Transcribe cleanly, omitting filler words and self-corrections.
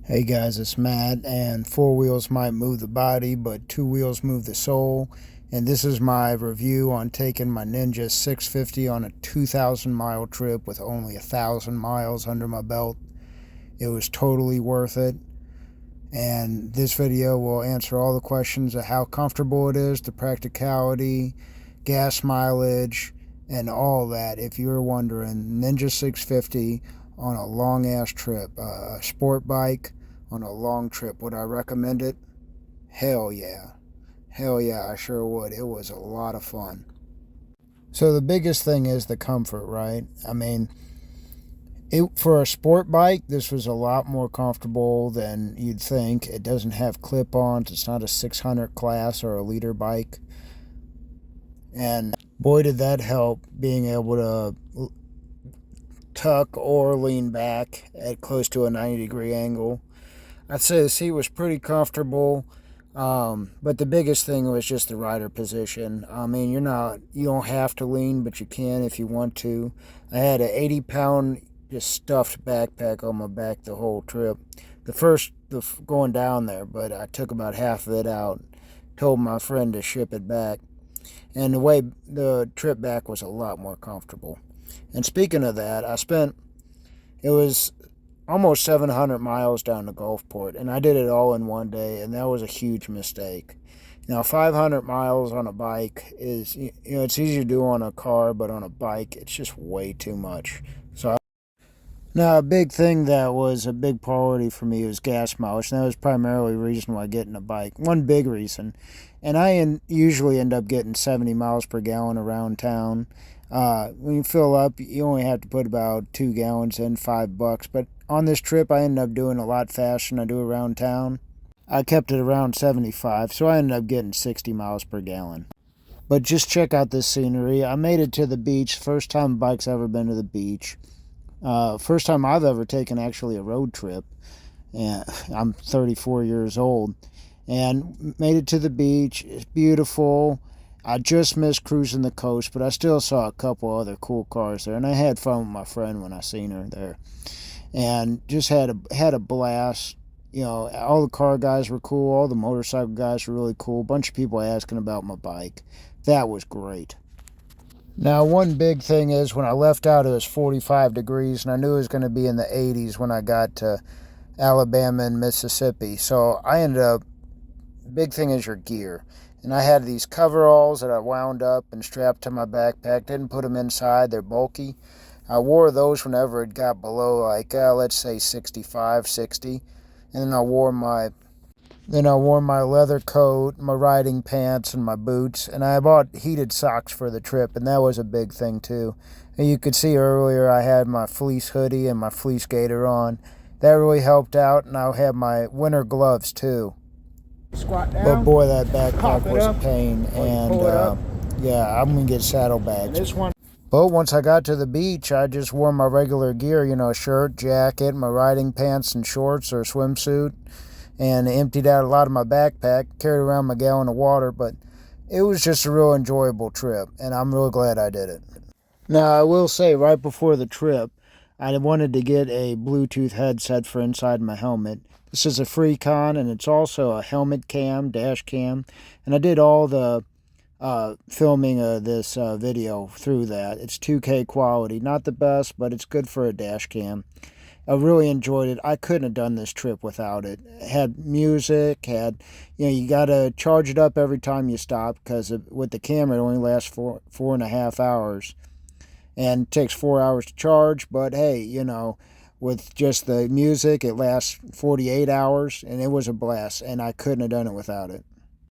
Hey guys, it's Matt, and four wheels might move the body, but two wheels move the soul. And this is my review on taking my Ninja 650 on a 2,000-mile trip with only 1,000 miles under my belt. It was totally worth it. And this video will answer all the questions of how comfortable it is, the practicality, gas mileage, and all that. If you're wondering, Ninja 650 on a long ass trip, a sport bike on a long trip, would I recommend it? Hell yeah. Hell yeah, I sure would. It was a lot of fun. So the biggest thing is the comfort, right? I mean, for a sport bike, this was a lot more comfortable than you'd think. It doesn't have clip-ons. It's not a 600 class or a liter bike. And boy, did that help, being able to tuck or lean back at close to a 90-degree angle. I'd say the seat was pretty comfortable, but the biggest thing was just the rider position. I mean, you don't have to lean, but you can if you want to. I had an 80-pound just stuffed backpack on my back the whole trip. Going down there, but I took about half of it out. Told my friend to ship it back, and the trip back was a lot more comfortable. And speaking of that, it was almost 700 miles down to Gulfport, and I did it all in one day, and that was a huge mistake. Now, 500 miles on a bike is, it's easy to do on a car, but on a bike, it's just way too much. Now, a big thing that was a big priority for me was gas mileage, and that was primarily the reason why getting a bike. One big reason. And I usually end up getting 70 miles per gallon around town. When you fill up, you only have to put about 2 gallons in, $5. But on this trip, I ended up doing a lot faster than I do around town. I kept it around 75, so I ended up getting 60 miles per gallon. But just check out this scenery. I made it to the beach. First time a bike's ever been to the beach. First time I've ever taken actually a road trip. And I'm 34 years old. And made it to the beach. It's beautiful. I just missed cruising the coast, but I still saw a couple other cool cars there. And I had fun with my friend when I seen her there. And just had a blast. All the car guys were cool. All the motorcycle guys were really cool. A bunch of people asking about my bike. That was great. Now, one big thing is when I left out, it was 45 degrees, and I knew it was going to be in the 80s when I got to Alabama and Mississippi. So big thing is your gear. And I had these coveralls that I wound up and strapped to my backpack. Didn't put them inside. They're bulky. I wore those whenever it got below, let's say 65, 60. And then I wore my leather coat, my riding pants, and my boots. And I bought heated socks for the trip, and that was a big thing too. And you could see earlier I had my fleece hoodie and my fleece gaiter on. That really helped out, and I had my winter gloves too. Squat down. But boy, that backpack was a pain, and yeah, I'm gonna get saddlebags. But once I got to the beach, I just wore my regular gear, shirt, jacket, my riding pants and shorts or swimsuit, and emptied out a lot of my backpack, carried around my gallon of water. But it was just a real enjoyable trip, and I'm real glad I did it. Now, I will say, right before the trip, I wanted to get a Bluetooth headset for inside my helmet. This is a Freecon, and it's also a helmet cam, dash cam, and I did all the filming of this video through that. It's 2K quality, not the best, but it's good for a dash cam. I really enjoyed it. I couldn't have done this trip without it. It had music, you got to charge it up every time you stop, because with the camera, it only lasts 4.5 hours. And it takes 4 hours to charge, but hey, with just the music, it lasts 48 hours, and it was a blast, and I couldn't have done it without it.